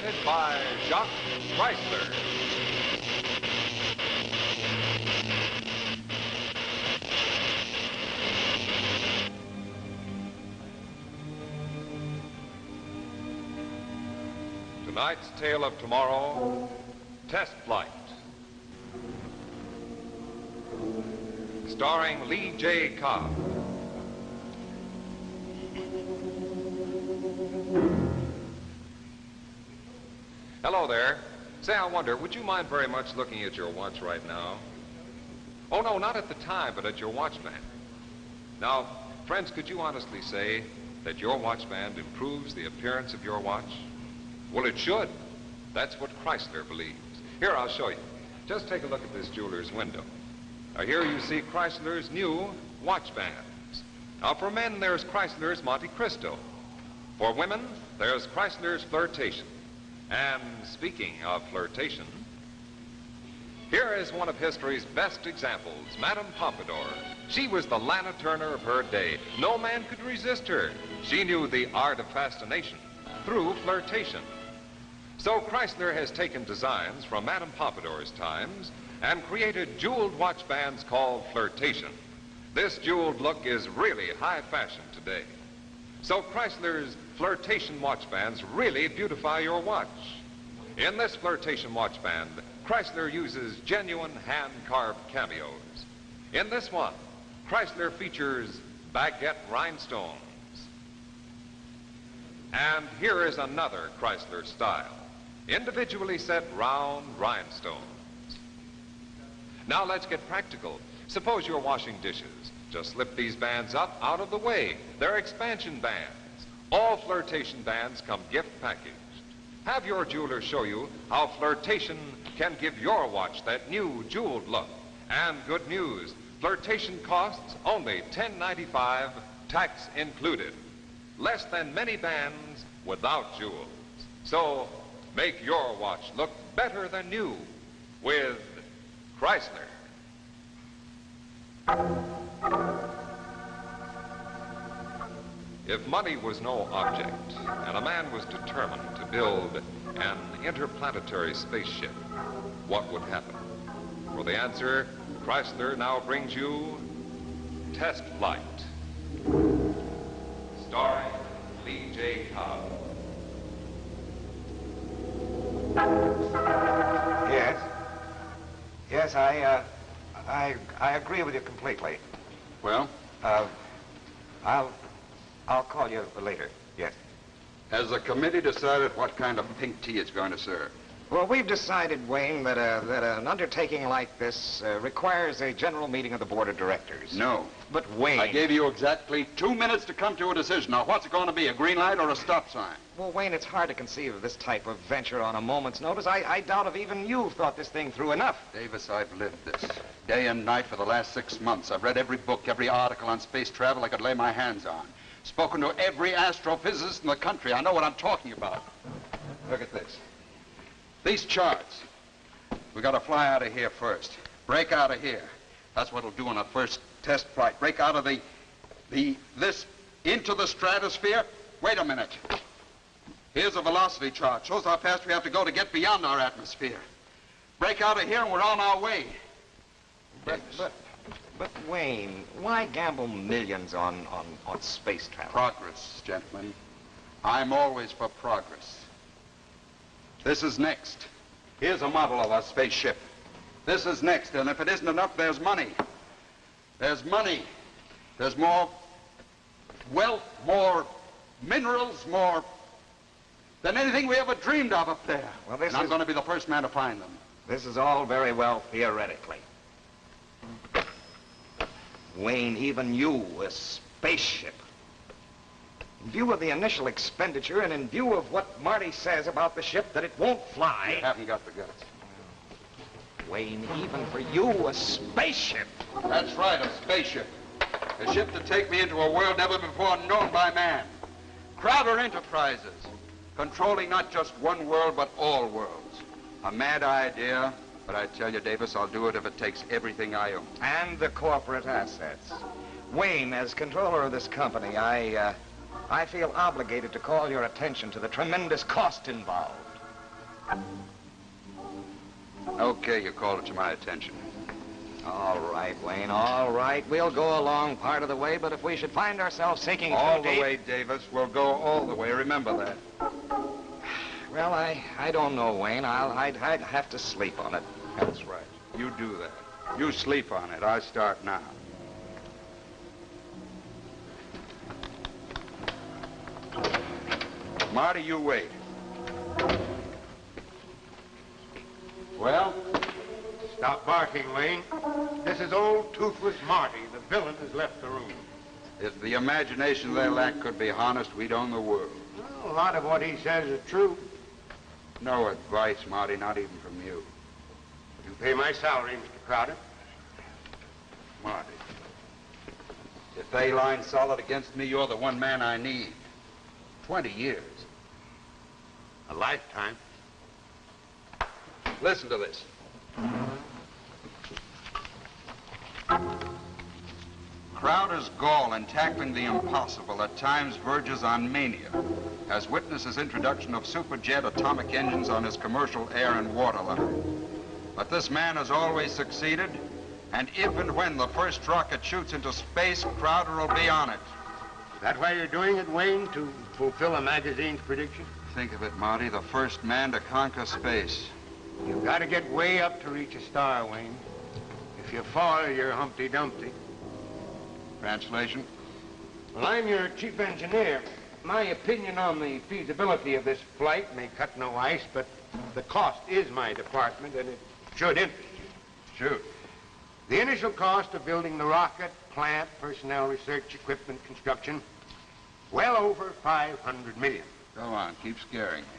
presented by Jacques Chrysler. Tonight's Tale of Tomorrow, Test Flight. Starring Lee J. Cobb. Hello there. Say, I wonder, would you mind very much looking at your watch right now? Oh, no, not at the time, but at your watch band. Now, friends, could you honestly say that your watch band improves the appearance of your watch? Well, it should. That's what Chrysler believes. Here, I'll show you. Just take a look at this jeweler's window. Now, here you see Chrysler's new watch bands. Now, for men, there's Chrysler's Monte Cristo. For women, there's Chrysler's Flirtation. And speaking of flirtation, here is one of history's best examples, Madame Pompadour. She was the Lana Turner of her day. No man could resist her. She knew the art of fascination through flirtation. So Chrysler has taken designs from Madame Pompadour's times and created jeweled watch bands called Flirtation. This jeweled look is really high fashion today. So Chrysler's Flirtation watch bands really beautify your watch. In this Flirtation watch band, Chrysler uses genuine hand-carved cameos. In this one, Chrysler features baguette rhinestones. And here is another Chrysler style, individually set round rhinestones. Now let's get practical. Suppose you're washing dishes. Just slip these bands up out of the way. They're expansion bands. All Flirtation bands come gift packaged. Have your jeweler show you how Flirtation can give your watch that new jeweled look. And good news, Flirtation costs only $10.95, tax included. Less than many bands without jewels. So make your watch look better than new with Chrysler. If money was no object, and a man was determined to build an interplanetary spaceship, what would happen? For the answer, Chrysler now brings you Test Flight. Starring Lee J. Cobb. Yes. Yes, I agree with you completely. Well? I'll call you later. Yes. Has the committee decided what kind of pink tea it's going to serve? Well, we've decided, Wayne, that an undertaking like this requires a general meeting of the board of directors. No. But, Wayne... I gave you exactly 2 minutes to come to a decision. Now, what's it going to be, a green light or a stop sign? Well, Wayne, it's hard to conceive of this type of venture on a moment's notice. I doubt if even you've thought this thing through enough. Davis, I've lived this day and night for the last 6 months. I've read every book, every article on space travel I could lay my hands on. Spoken to every astrophysicist in the country. I know what I'm talking about. Look at this. These charts. We got to fly out of here first. Break out of here. That's what'll do on our first test flight. Break out of this into the stratosphere. Wait a minute. Here's a velocity chart. Shows how fast we have to go to get beyond our atmosphere. Break out of here and we're on our way. But Wayne, why gamble millions on space travel? Progress, gentlemen. I'm always for progress. This is next. Here's a model of our spaceship. This is next, and if it isn't enough, there's money. There's money. There's more wealth, more minerals, more than anything we ever dreamed of up there. Well, and I'm going to be the first man to find them. This is all very well theoretically. Wayne, even you, a spaceship. In view of the initial expenditure and in view of what Marty says about the ship, that it won't fly... You haven't got the guts. Wayne, even for you, a spaceship. That's right, a spaceship. A ship to take me into a world never before known by man. Crowder Enterprises, controlling not just one world, but all worlds. A mad idea, but I tell you, Davis, I'll do it if it takes everything I own. And the corporate assets. Wayne, as controller of this company, I feel obligated to call your attention to the tremendous cost involved. Okay, you called it to my attention. All right, Wayne, all right. We'll go along part of the way, but if we should find ourselves sinking All too the deep... way, Davis. We'll go all the way. Remember that. Well, I don't know, Wayne. I'd have to sleep on it. That's right. You do that. You sleep on it. I start now. Marty, you wait. Well? Stop barking, Wayne. This is old Toothless Marty. The villain has left the room. If the imagination they lack could be harnessed, we'd own the world. Well, a lot of what he says is true. No advice, Marty, not even from you. You pay my salary, Mr. Crowder. Marty, if they line solid against me, you're the one man I need. 20 years. A lifetime. Listen to this. Crowder's gall in tackling the impossible at times verges on mania, as witness his introduction of superjet atomic engines on his commercial air and water line. But this man has always succeeded, and if and when the first rocket shoots into space, Crowder will be on it. Is that why you're doing it, Wayne? To fulfill a magazine's prediction? Think of it, Marty, the first man to conquer space. You've got to get way up to reach a star, Wayne. If you fall, you're Humpty Dumpty. Translation? Well, I'm your chief engineer. My opinion on the feasibility of this flight may cut no ice, but the cost is my department, and it should interest you. Shoot. The initial cost of building the rocket, plant, personnel, research, equipment, construction, well over $500 million. Go on, keep scaring me.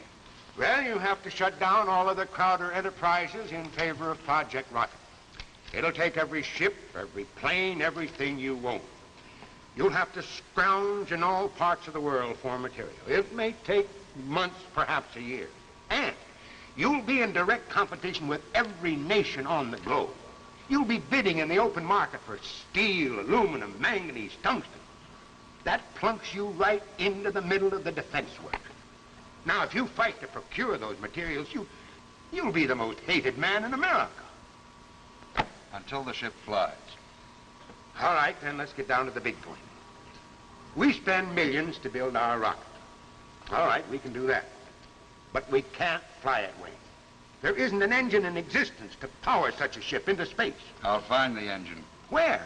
Well, you have to shut down all of the Crowder enterprises in favor of Project Rocket. It'll take every ship, every plane, everything you own. You'll have to scrounge in all parts of the world for material. It may take months, perhaps a year. And you'll be in direct competition with every nation on the globe. You'll be bidding in the open market for steel, aluminum, manganese, tungsten. That plunks you right into the middle of the defense work. Now, if you fight to procure those materials, you'll be the most hated man in America. Until the ship flies. All right, then let's get down to the big point. We spend millions to build our rocket. All right, we can do that. But we can't fly it, Wayne. There isn't an engine in existence to power such a ship into space. I'll find the engine. Where?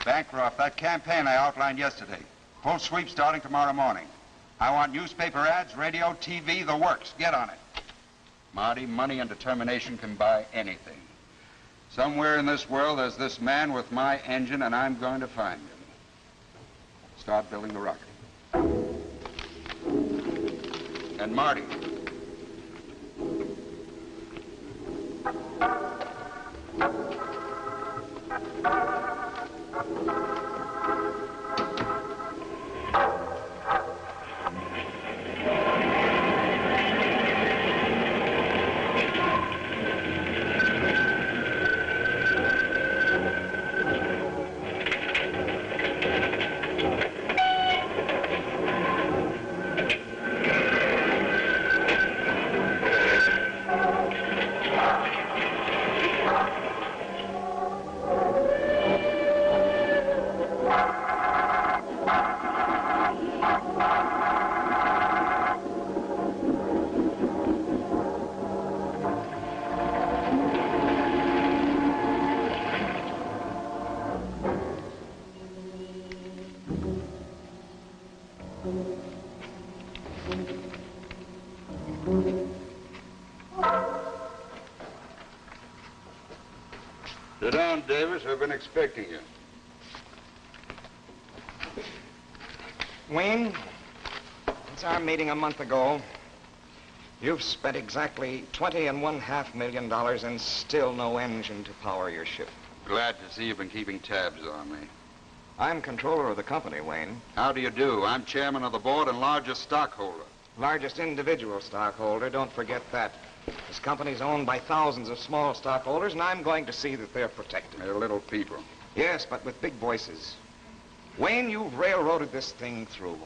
Bancroft, that campaign I outlined yesterday. Full sweep starting tomorrow morning. I want newspaper ads, radio, TV, the works. Get on it. Marty, money and determination can buy anything. Somewhere in this world, there's this man with my engine, and I'm going to find him. Start building the rocket. And Marty. Sit down, Davis. I've been expecting you. Wayne, since our meeting a month ago, you've spent exactly $20.5 million and still no engine to power your ship. Glad to see you've been keeping tabs on me. I'm controller of the company, Wayne. How do you do? I'm chairman of the board and largest stockholder. Largest individual stockholder, don't forget that. This company's owned by thousands of small stockholders, and I'm going to see that they're protected. They're little people. Yes, but with big voices. Wayne, you've railroaded this thing through.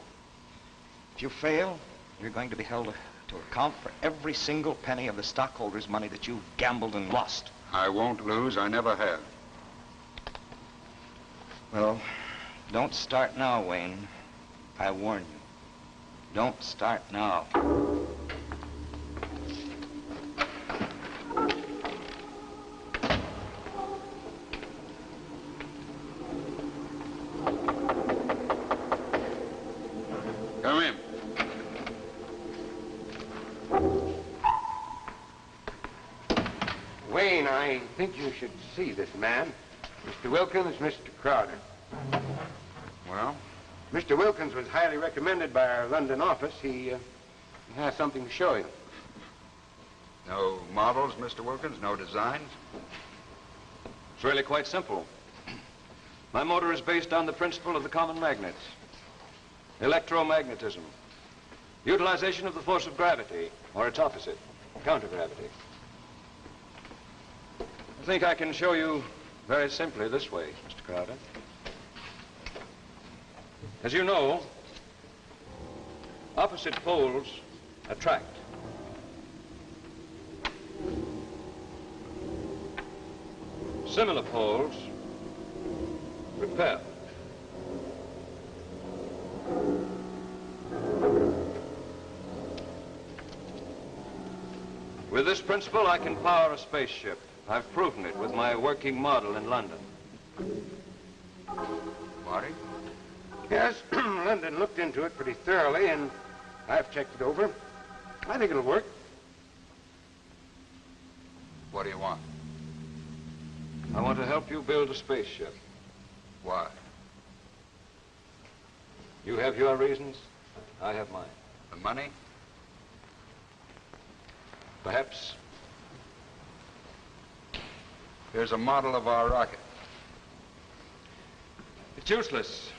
If you fail, you're going to be held to account for every single penny of the stockholders' money that you've gambled and lost. I won't lose. I never have. Well, don't start now, Wayne. I warn you. Don't start now. Come in. Wayne, I think you should see this man. Mr. Wilkins, Mr. Crowder. Well? Mr. Wilkins was highly recommended by our London office. He has something to show you. No models, Mr. Wilkins? No designs? It's really quite simple. My motor is based on the principle of the common magnets. Electromagnetism. Utilization of the force of gravity, or its opposite, countergravity. I think I can show you very simply this way, Mr. Crowder. As you know, opposite poles attract. Similar poles repel. With this principle, I can power a spaceship. I've proven it with my working model in London. Marty? Yes, London looked into it pretty thoroughly, and I've checked it over. I think it'll work. What do you want? I want to help you build a spaceship. Why? You have your reasons, I have mine. The money? Perhaps. Here's a model of our rocket. It's useless.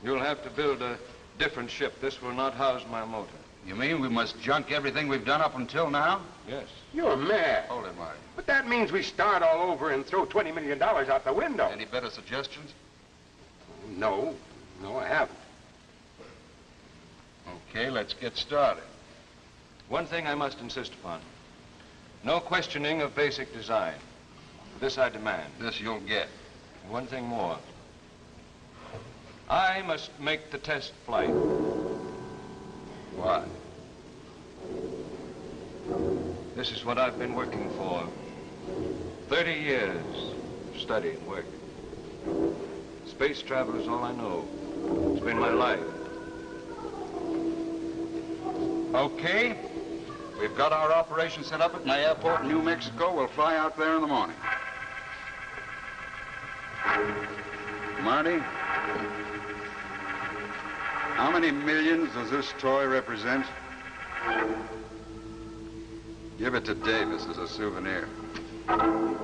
You'll have to build a different ship. This will not house my motor. You mean we must junk everything we've done up until now? Yes. You're mad. Hold it, Marty. But that means we start all over and throw $20 million out the window. Any better suggestions? No, I haven't. Okay, let's get started. One thing I must insist upon. No questioning of basic design. This I demand. This you'll get. And one thing more. I must make the test flight. Why? This is what I've been working for. 30 years of study and work. Space travel is all I know. It's been my life. Okay. We've got our operation set up at my airport in New Mexico. We'll fly out there in the morning. Marty? How many millions does this toy represent? Give it to Davis as a souvenir. We'll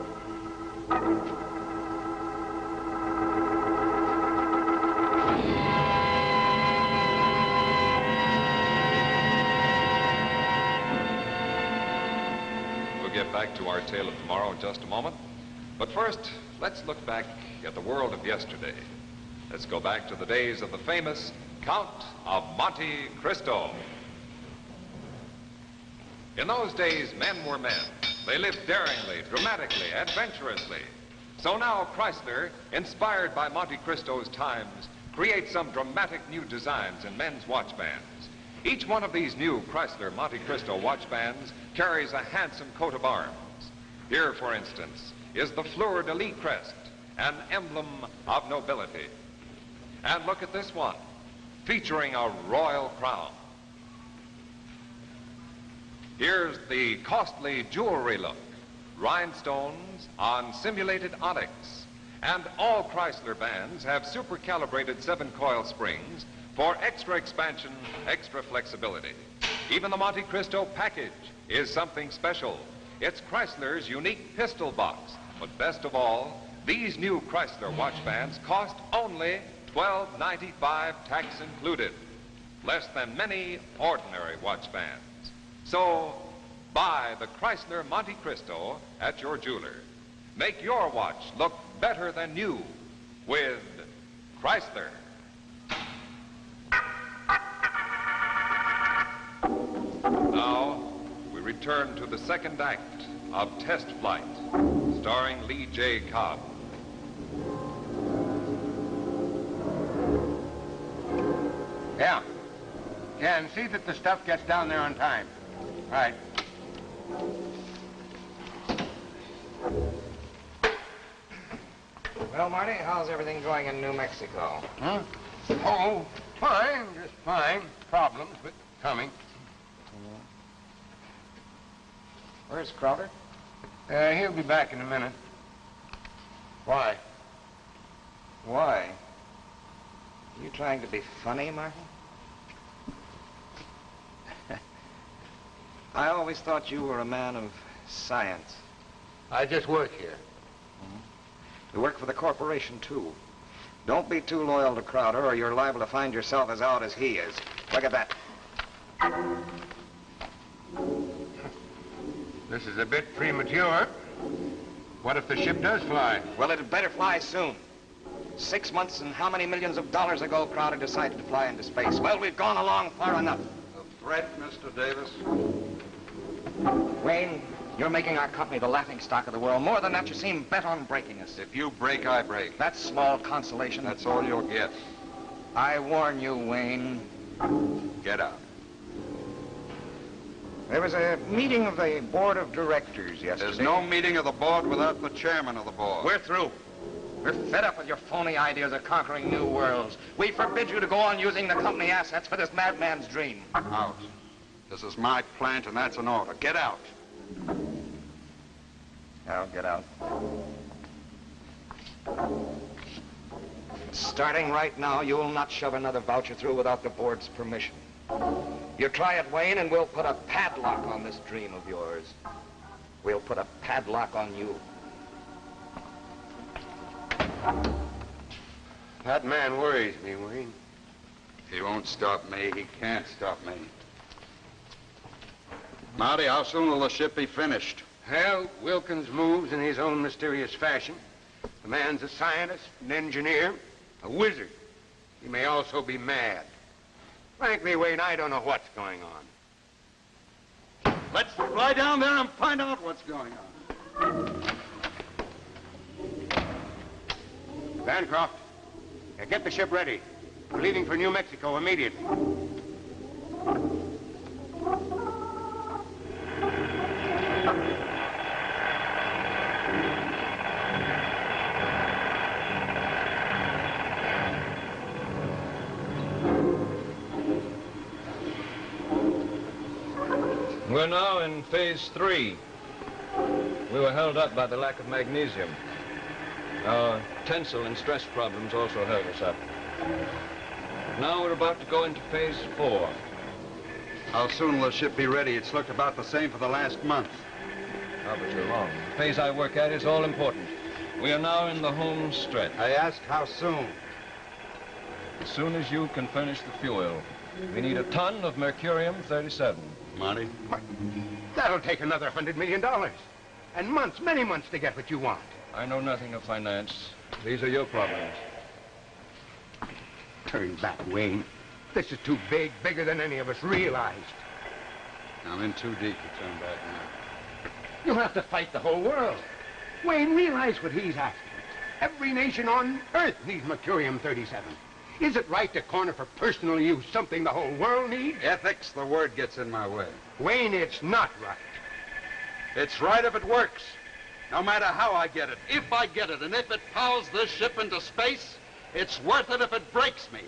get back to our tale of tomorrow in just a moment. But first, let's look back at the world of yesterday. Let's go back to the days of the famous Count of Monte Cristo. In those days, men were men. They lived daringly, dramatically, adventurously. So now Chrysler, inspired by Monte Cristo's times, creates some dramatic new designs in men's watch bands. Each one of these new Chrysler Monte Cristo watch bands carries a handsome coat of arms. Here, for instance, is the fleur-de-lis crest, an emblem of nobility. And look at this one, featuring a royal crown. Here's the costly jewelry look, rhinestones on simulated onyx. And all Chrysler bands have super-calibrated 7-coil springs for extra expansion, extra flexibility. Even the Monte Cristo package is something special. It's Chrysler's unique pistol box. But best of all, these new Chrysler watch bands cost only $12.95, tax included. Less than many ordinary watch bands. So, buy the Chrysler Monte Cristo at your jeweler. Make your watch look better than new with Chrysler. Now, we return to the second act of Test Flight, starring Lee J. Cobb. Yeah. Yeah, and see that the stuff gets down there on time. Right. Well, Marty, how's everything going in New Mexico? Huh? Oh, fine, just fine. Problems, but coming. Where's Crowder? He'll be back in a minute. Why? Why? You trying to be funny, Marty? I always thought you were a man of science. I just work here. You work for the corporation, too. Don't be too loyal to Crowder, or you're liable to find yourself as out as he is. Look at that. This is a bit premature. What if the ship does fly? Well, it'd better fly soon. 6 months and how many millions of dollars ago Crowder decided to fly into space? Well, we've gone along far enough. A threat, Mr. Davis? Wayne, you're making our company the laughingstock of the world. More than that, you seem bent on breaking us. If you break, I break. That's small consolation. That's all you'll get. I warn you, Wayne. Get out. There was a meeting of the board of directors yesterday. There's no meeting of the board without the chairman of the board. We're through. We're fed up with your phony ideas of conquering new worlds. We forbid you to go on using the company assets for this madman's dream. Out. This is my plant, and that's an order. Get out. Now, get out. Starting right now, you'll not shove another voucher through without the board's permission. You try it, Wayne, and we'll put a padlock on this dream of yours. We'll put a padlock on you. That man worries me, Wayne. He won't stop me. He can't stop me. Marty, how soon will the ship be finished? Well, Wilkins moves in his own mysterious fashion. The man's a scientist, an engineer, a wizard. He may also be mad. Frankly, Wayne, I don't know what's going on. Let's fly down there and find out what's going on. Bancroft, get the ship ready. We're leaving for New Mexico immediately. We're now in phase 3. We were held up by the lack of magnesium. Our tensile and stress problems also held us up. Now we're about to go into phase 4. How soon will the ship be ready? It's looked about the same for the last month. Ah, but you're wrong. The phase I work at is all important. We are now in the home stretch. I asked how soon. As soon as you can furnish the fuel. We need a ton of mercurium-37. Marty? That'll take another $100 million. And months, many months to get what you want. I know nothing of finance. These are your problems. Turn back, Wayne. This is too big, bigger than any of us realized. I'm in too deep to turn back now. You'll have to fight the whole world. Wayne, realize what he's asking. Every nation on Earth needs mercurium-37. Is it right to corner for personal use something the whole world needs? Ethics, the word gets in my way. Wayne, it's not right. It's right if it works. No matter how I get it, if I get it, and if it powers this ship into space, it's worth it if it breaks me.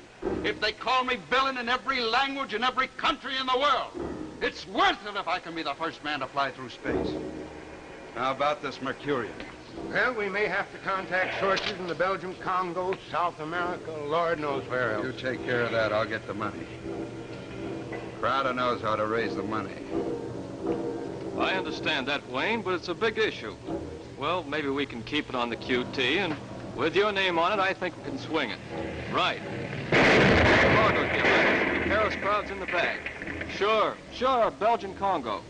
If they call me villain in every language in every country in the world, it's worth it if I can be the first man to fly through space. How about this mercurium? Well, we may have to contact sources in the Belgium Congo, South America, Lord knows where else. You take care of that, I'll get the money. Crowder knows how to raise the money. I understand that, Wayne, but it's a big issue. Well, maybe we can keep it on the QT, and with your name on it, I think we can swing it. Right. Cargo giver. The Paris crowd's in the bag. Sure, Belgian Congo.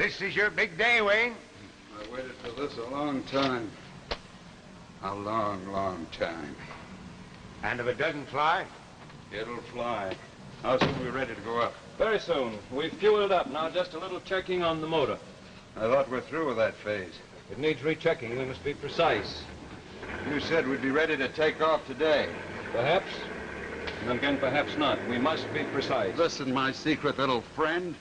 This is your big day, Wayne. I waited for this a long time. A long, long time. And if it doesn't fly? It'll fly. How soon are we ready to go up? Very soon. We've fueled up. Now just a little checking on the motor. I thought we're through with that phase. It needs rechecking. We must be precise. You said we'd be ready to take off today. Perhaps. And again, perhaps not. We must be precise. Listen, my secret little friend.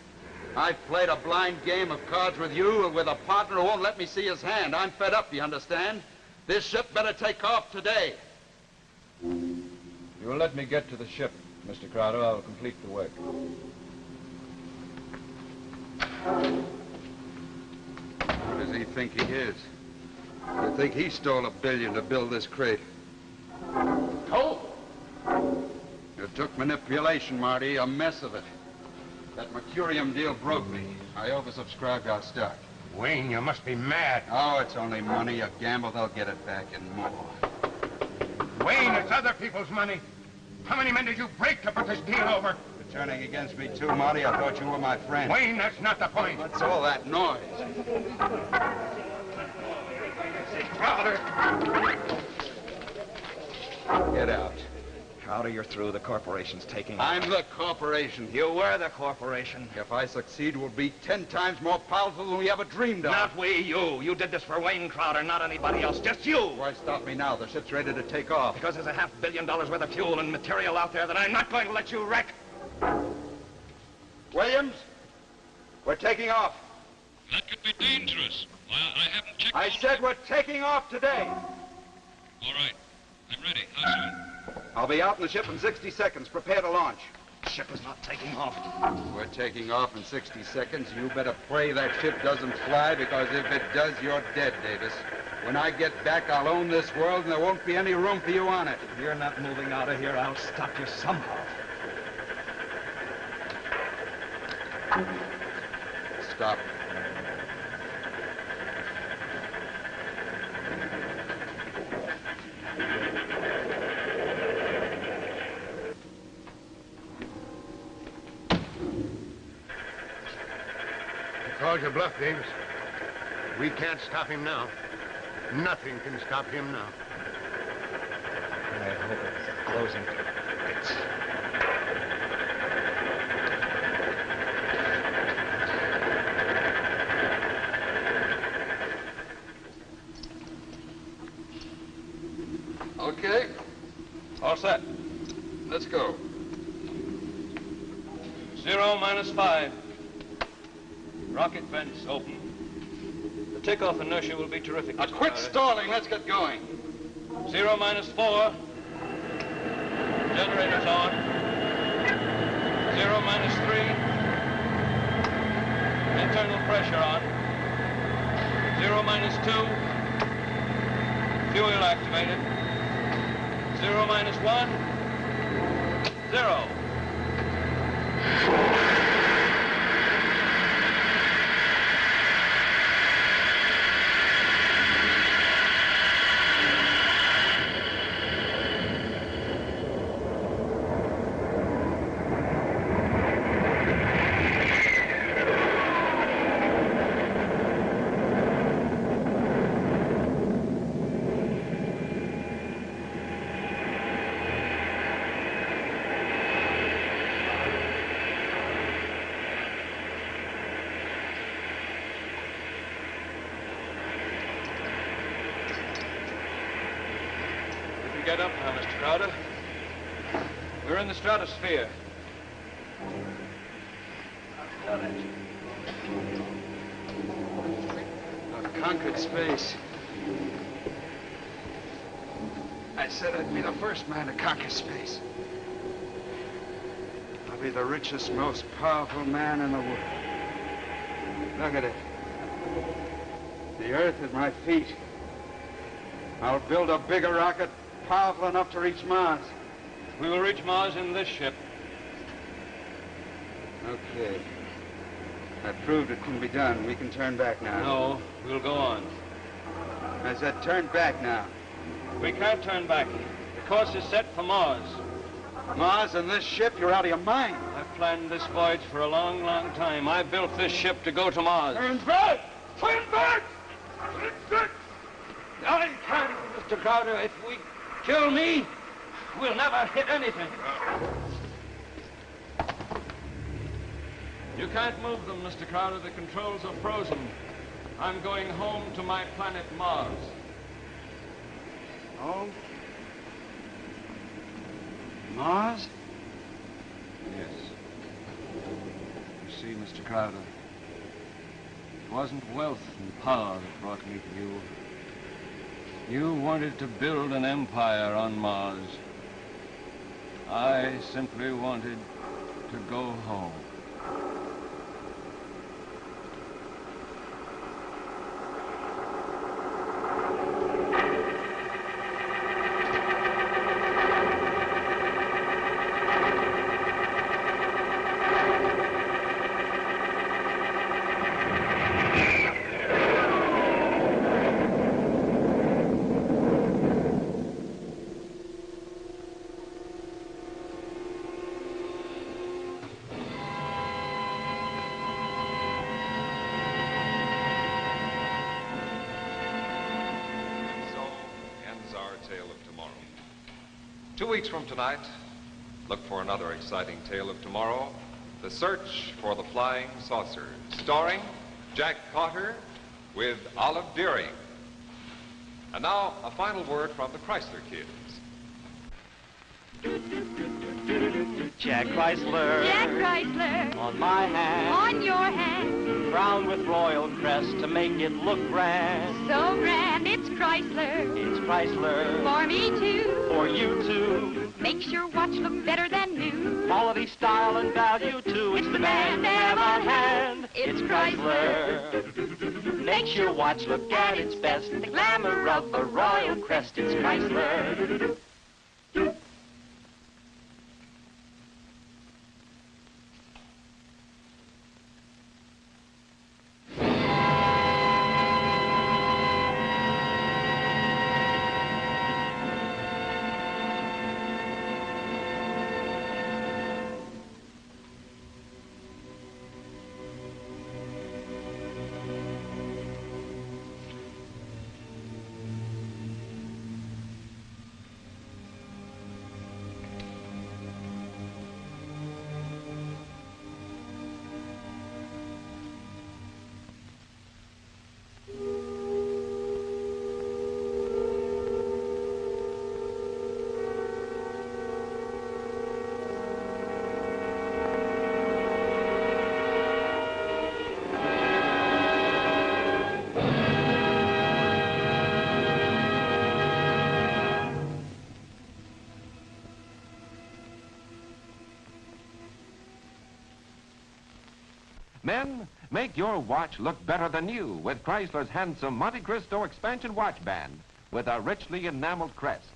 I've played a blind game of cards with you and with a partner who won't let me see his hand. I'm fed up, do you understand? This ship better take off today. You will let me get to the ship, Mr. Crowder. I'll complete the work. Who does he think he is? You think he stole $1 billion to build this crate? Oh! It took manipulation, Marty, a mess of it. That mercurium deal broke me. I oversubscribed our stock. Wayne, you must be mad. Oh, it's only money. A gamble, they'll get it back and more. Wayne, it's other people's money. How many men did you break to put this deal over? You're turning against me too, Marty. I thought you were my friend. Wayne, that's not the point. What's all that noise? Crowder! Get out. Crowder, you're through. The corporation's taking over. I'm the corporation. You were the corporation. If I succeed, we'll be 10 times more powerful than we ever dreamed of. Not we, you. You did this for Wayne Crowder, not anybody else. Just you. Why stop me now? The ship's ready to take off. Because there's $500 million worth of fuel and material out there that I'm not going to let you wreck. Williams, we're taking off. That could be dangerous. I haven't checked. I said we're taking off today. All right. I'm ready. How soon? I'll be out in the ship in 60 seconds. Prepare to launch. The ship is not taking off. We're taking off in 60 seconds. You better pray that ship doesn't fly, because if it does, you're dead, Davis. When I get back, I'll own this world, and there won't be any room for you on it. If you're not moving out of here, I'll stop you somehow. Stop. Called your bluff, Davis. We can't stop him now. Nothing can stop him now. I hope it's closing to bits. Okay. All set. Let's go. 0 minus 5. Rocket vents open. The takeoff inertia will be terrific. Now Mr. quit Crowder. stalling. Let's get going. 0 minus 4. Generators on. 0 minus 3. Internal pressure on. 0 minus 2. Fuel activated. 0 minus 1. 0. Get up now, Mr. Crowder. We're in the stratosphere. I've done it. I've conquered space. I said I'd be the first man to conquer space. I'll be the richest, most powerful man in the world. Look at it. The Earth at my feet. I'll build a bigger rocket, powerful enough to reach Mars. We will reach Mars in this ship. Okay. I proved it can be done. We can turn back now. No, we'll go on. I said turn back now. We can't turn back. The course is set for Mars. Mars and this ship? You're out of your mind. I've planned this voyage for a long, long time. I built this ship to go to Mars. Turn back! Turn back! Turn back! I can't, Mr. Crowder. If we kill me, we'll never hit anything. You can't move them, Mr. Crowder. The controls are frozen. I'm going home to my planet Mars. Oh? Mars? Yes. You see, Mr. Crowder, it wasn't wealth and power that brought me to you. You wanted to build an empire on Mars. I simply wanted to go home. Tale of tomorrow. 2 weeks from tonight, look for another exciting tale of tomorrow, The Search for the Flying Saucers, starring Jack Potter with Olive Deering. And now, a final word from the Chrysler Kids. Jack Chrysler. Jack Chrysler. On my hand. On your hand. Crowned with royal crest to make it look grand. So grand, it's Chrysler. It's Chrysler. For me too. For you too. Makes your watch look better than new. Quality, style, and value too. It's the man to have on hand. It's Chrysler. Makes your watch look at its best. The glamour of a royal crest. It's Chrysler. Men, make your watch look better than new with Chrysler's handsome Monte Cristo expansion watch band with a richly enameled crest.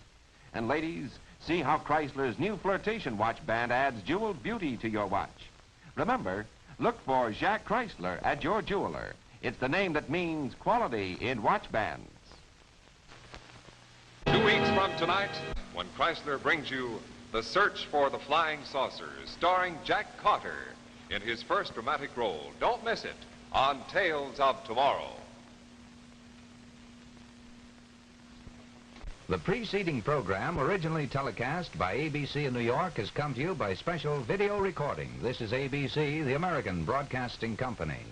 And ladies, see how Chrysler's new flirtation watch band adds jeweled beauty to your watch. Remember, look for Jacques Chrysler at your jeweler. It's the name that means quality in watch bands. 2 weeks from tonight, when Chrysler brings you The Search for the Flying Saucers, starring Jack Potter in his first dramatic role. Don't miss it on Tales of Tomorrow. The preceding program, originally telecast by ABC in New York, has come to you by special video recording. This is ABC, the American Broadcasting Company.